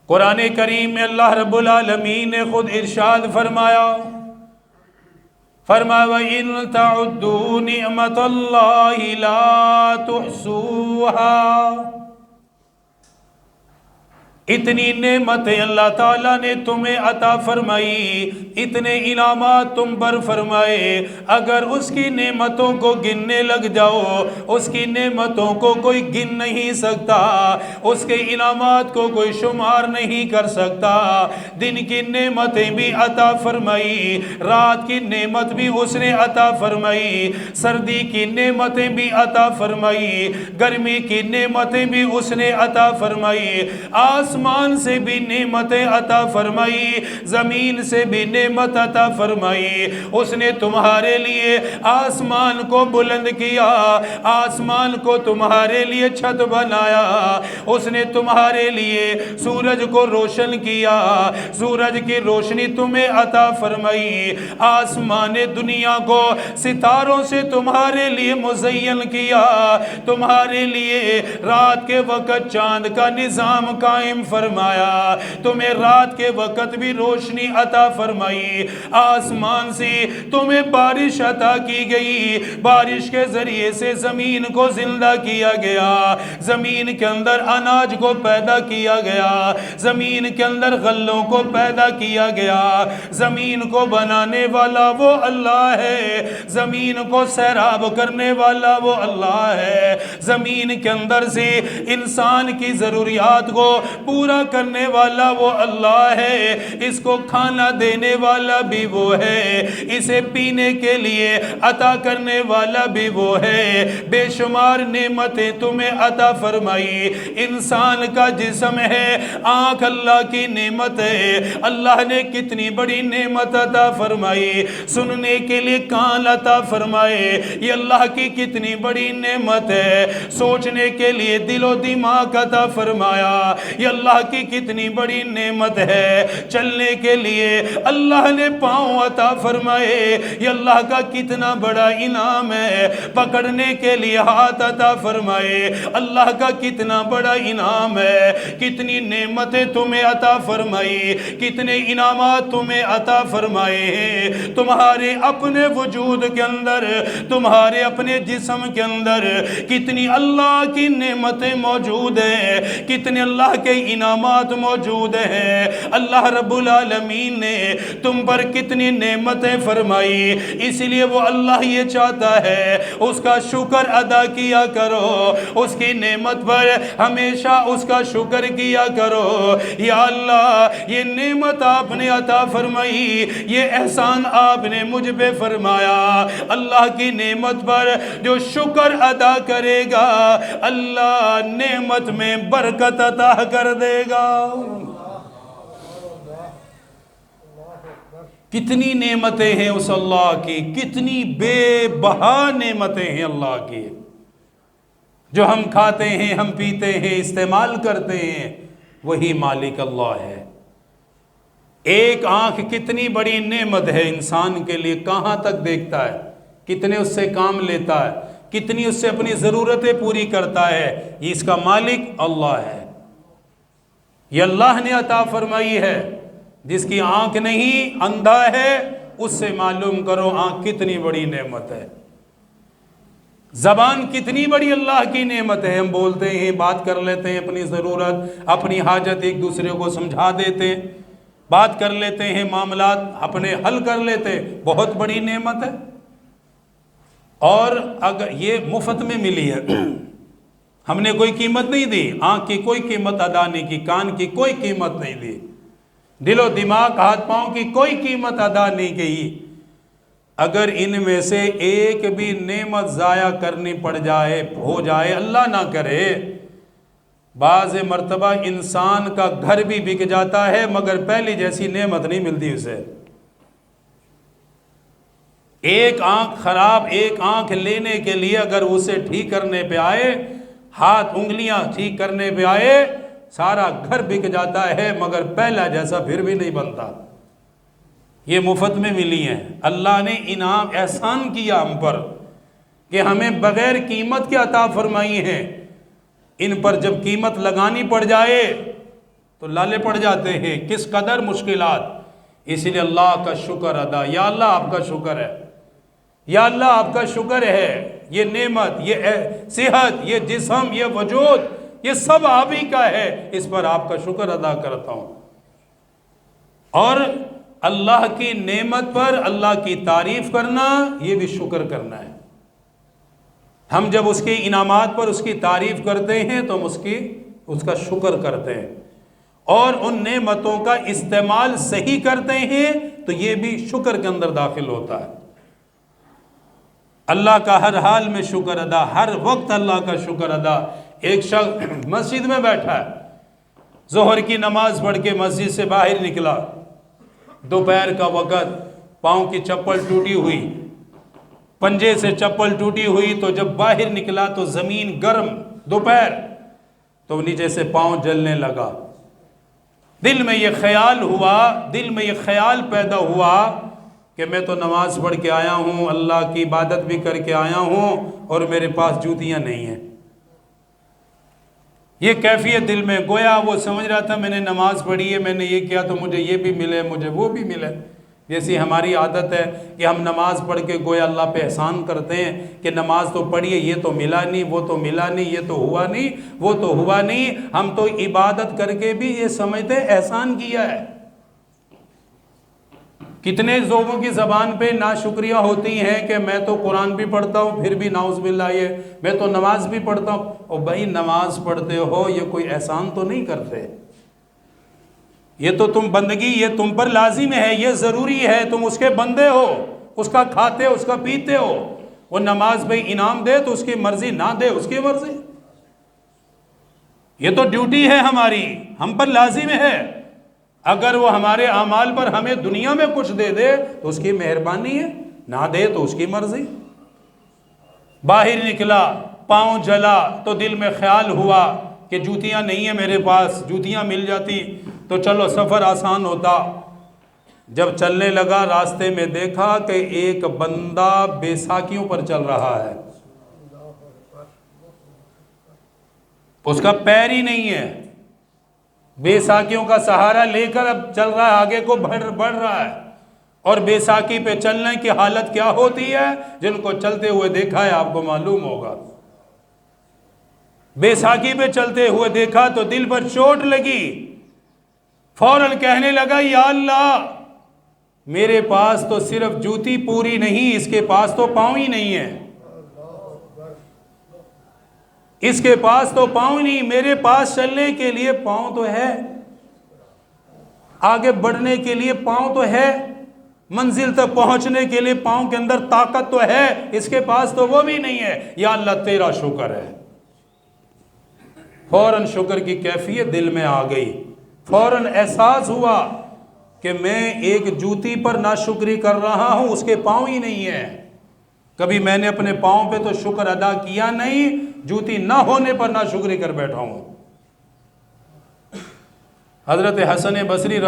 قرآن کریم میں اللہ رب العالمین نے خود ارشاد فرمایا، وَإِن تَعُدُّوا نِعْمَةَ اللَّهِ لَا تُحْصُوهَا۔ اتنی نعمتیں اللہ تعالیٰ نے تمہیں عطا فرمائی، اتنے انعامات تم پر فرمائے، اگر اس کی نعمتوں کو گننے لگ جاؤ، اس کی نعمتوں کو کوئی گن نہیں سکتا، اس کے انعامات کو کوئی شمار نہیں کر سکتا۔ دن کی نعمتیں بھی عطا فرمائی، رات کی نعمت بھی اس نے عطا فرمائی، سردی کی نعمتیں بھی عطا فرمائی، گرمی کی نعمتیں بھی اس نے عطا فرمائی، آسمان سے بھی نعمتیں عطا فرمائی، زمین سے بھی نعمت عطا فرمائی۔ اس نے تمہارے لیے آسمان کو بلند کیا، آسمان کو تمہارے لیے چھت بنایا، اس نے تمہارے لیے سورج کو روشن کیا، سورج کی روشنی تمہیں عطا فرمائی، آسمان دنیا کو ستاروں سے تمہارے لیے مزین کیا، تمہارے لیے رات کے وقت چاند کا نظام قائم فرمایا، تمہیں رات کے وقت بھی روشنی عطا فرمائی، آسمان سے تمہیں بارش عطا کی گئی، بارش کے ذریعے سے زمین کو زندہ کیا گیا، زمین کے اندر اناج کو پیدا کیا گیا، زمین کے اندر غلوں کو پیدا کیا گیا۔ زمین کو بنانے والا وہ اللہ ہے، زمین کو سیراب کرنے والا وہ اللہ ہے، زمین کے اندر سے انسان کی ضروریات کو پورا کرنے والا وہ اللہ ہے، اس کو کھانا دینے والا بھی وہ ہے، اسے پینے کے لیے عطا کرنے والا بھی وہ ہے۔ بے شمار نعمتیں تمہیں عطا فرمائی، انسان کا جسم ہے، آنکھ اللہ کی نعمت ہے، اللہ نے کتنی بڑی نعمت عطا فرمائی، سننے کے لیے کان عطا فرمائے، یہ اللہ کی کتنی بڑی نعمت ہے، سوچنے کے لیے دل و دماغ عطا فرمایا، یہ اللہ کی کتنی بڑی نعمت ہے، چلنے کے لیے اللہ نے پاؤں عطا فرمائے، یہ اللہ کا کتنا بڑا انعام ہے، پکڑنے کے لیے ہاتھ عطا فرمائے، اللہ کا کتنا بڑا انعام ہے، کتنی نعمتیں تمہیں عطا فرمائی، کتنے انعامات تمہیں عطا فرمائے ہیں، تمہارے اپنے وجود کے اندر، تمہارے اپنے جسم کے اندر کتنی اللہ کی نعمتیں موجود ہیں، کتنے اللہ کے انعامات موجود ہیں، اللہ رب العالمین نے تم پر کتنی نعمتیں فرمائی، اس لیے وہ اللہ یہ چاہتا ہے اس کا شکر ادا کیا کرو، اس کی نعمت پر ہمیشہ اس کا شکر کیا کرو۔ یا اللہ یہ نعمت آپ نے عطا فرمائی، یہ احسان آپ نے مجھ پہ فرمایا، اللہ کی نعمت پر جو شکر ادا کرے گا اللہ نعمت میں برکت عطا کر دے گا۔ کتنی نعمتیں ہیں اس اللہ کی، کتنی بے بہا نعمتیں ہیں اللہ کی، جو ہم کھاتے ہیں، ہم پیتے ہیں، استعمال کرتے ہیں، وہی مالک اللہ ہے۔ ایک آنکھ کتنی بڑی نعمت ہے انسان کے لیے، کہاں تک دیکھتا ہے، کتنے اس سے کام لیتا ہے، کتنی اس سے اپنی ضرورتیں پوری کرتا ہے، یہ اس کا مالک اللہ ہے، یہ اللہ نے عطا فرمائی ہے۔ جس کی آنکھ نہیں، اندھا ہے، اس سے معلوم کرو آنکھ کتنی بڑی نعمت ہے۔ زبان کتنی بڑی اللہ کی نعمت ہے، ہم بولتے ہیں، بات کر لیتے ہیں، اپنی ضرورت، اپنی حاجت ایک دوسرے کو سمجھا دیتے ہیں، بات کر لیتے ہیں، معاملات اپنے حل کر لیتے ہیں، بہت بڑی نعمت ہے۔ اور اگر یہ مفت میں ملی ہے، ہم نے کوئی قیمت نہیں دی، آنکھ کی کوئی قیمت ادا نہیں کی، کان کی کوئی قیمت نہیں دی، دل و دماغ، ہاتھ پاؤں کی کوئی قیمت ادا نہیں کی۔ اگر ان میں سے ایک بھی نعمت ضائع کرنی پڑ جائے، ہو جائے، اللہ نہ کرے، بعض مرتبہ انسان کا گھر بھی بک جاتا ہے مگر پہلی جیسی نعمت نہیں ملتی اسے۔ ایک آنکھ خراب، ایک آنکھ لینے کے لیے اگر اسے ٹھیک کرنے پہ آئے، ہاتھ انگلیاں ٹھیک کرنے پہ آئے، سارا گھر بک جاتا ہے مگر پہلا جیسا پھر بھی نہیں بنتا۔ یہ مفت میں ملی ہیں، اللہ نے انعام احسان کیا ہم پر کہ ہمیں بغیر قیمت کے عطا فرمائی ہیں، ان پر جب قیمت لگانی پڑ جائے تو لالے پڑ جاتے ہیں کس قدر مشکلات. اسی لیے اللہ کا شکر ادا. یا اللہ آپ کا شکر ہے, یا اللہ آپ کا شکر ہے, یہ نعمت, یہ صحت, یہ جسم, یہ وجود, یہ سب آپ ہی کا ہے, اس پر آپ کا شکر ادا کرتا ہوں. اور اللہ کی نعمت پر اللہ کی تعریف کرنا یہ بھی شکر کرنا ہے. ہم جب اس کے انعامات پر اس کی تعریف کرتے ہیں تو ہم اس کا شکر کرتے ہیں, اور ان نعمتوں کا استعمال صحیح کرتے ہیں تو یہ بھی شکر کے اندر داخل ہوتا ہے. اللہ کا ہر حال میں شکر ادا, ہر وقت اللہ کا شکر ادا. ایک شخص مسجد میں بیٹھا ہے, ظہر کی نماز پڑھ کے مسجد سے باہر نکلا, دوپہر کا وقت, پاؤں کی چپل ٹوٹی ہوئی, پنجے سے چپل ٹوٹی ہوئی, تو جب باہر نکلا تو زمین گرم, دوپہر, تو نیچے سے پاؤں جلنے لگا. دل میں یہ خیال ہوا, دل میں یہ خیال پیدا ہوا کہ میں تو نماز پڑھ کے آیا ہوں, اللہ کی عبادت بھی کر کے آیا ہوں, اور میرے پاس جوتیاں نہیں ہیں. یہ کیفیت دل میں, گویا وہ سمجھ رہا تھا میں نے نماز پڑھی ہے, میں نے یہ کیا تو مجھے یہ بھی ملے, مجھے وہ بھی ملے. جیسی ہماری عادت ہے کہ ہم نماز پڑھ کے گویا اللہ پہ احسان کرتے ہیں کہ نماز تو پڑھی ہے, یہ تو ملا نہیں, وہ تو ملا نہیں, یہ تو ہوا نہیں, وہ تو ہوا نہیں. ہم تو عبادت کر کے بھی یہ سمجھتے احسان کیا ہے. کتنے لوگوں کی زبان پہ ناشکریہ ہوتی ہیں کہ میں تو قرآن بھی پڑھتا ہوں پھر بھی نعوذ باللہ یہ, میں تو نماز بھی پڑھتا ہوں. اور بھائی نماز پڑھتے ہو یہ کوئی احسان تو نہیں کرتے, یہ تو تم بندگی, یہ تم پر لازم ہے, یہ ضروری ہے, تم اس کے بندے ہو, اس کا کھاتے ہو, اس کا پیتے ہو. وہ نماز بھائی انعام دے تو اس کی مرضی, نہ دے اس کی مرضی. یہ تو ڈیوٹی ہے ہماری, ہم پر لازم ہے. اگر وہ ہمارے اعمال پر ہمیں دنیا میں کچھ دے دے تو اس کی مہربانی ہے, نہ دے تو اس کی مرضی. باہر نکلا, پاؤں جلا, تو دل میں خیال ہوا کہ جوتیاں نہیں ہیں میرے پاس, جوتیاں مل جاتی تو چلو سفر آسان ہوتا. جب چلنے لگا راستے میں دیکھا کہ ایک بندہ بیساکھیوں پر چل رہا ہے, اس کا پیر ہی نہیں ہے, بیساکھیوں کا سہارا لے کر اب چل رہا ہے, آگے کو بڑھ رہا ہے. اور بیساکھی پہ چلنے کی حالت کیا ہوتی ہے, جن کو چلتے ہوئے دیکھا ہے آپ کو معلوم ہوگا. بیساکھی پہ چلتے ہوئے دیکھا تو دل پر چوٹ لگی, فوراً کہنے لگا یا اللہ میرے پاس تو صرف جوتی پوری نہیں, اس کے پاس تو پاؤں ہی نہیں ہے, اس کے پاس تو پاؤں نہیں, میرے پاس چلنے کے لیے پاؤں تو ہے, آگے بڑھنے کے لیے پاؤں تو ہے, منزل تک پہنچنے کے لیے پاؤں کے اندر طاقت تو ہے, اس کے پاس تو وہ بھی نہیں ہے. یا اللہ تیرا شکر ہے. فوراً شکر کی کیفیت دل میں آ گئی, فوراً احساس ہوا کہ میں ایک جوتی پر ناشکری کر رہا ہوں, اس کے پاؤں ہی نہیں ہے. کبھی میں نے اپنے پاؤں پہ تو شکر ادا کیا نہیں, جوتی نہ ہونے پر ناشکری کر بیٹھا ہوں. حضرت حسن بصری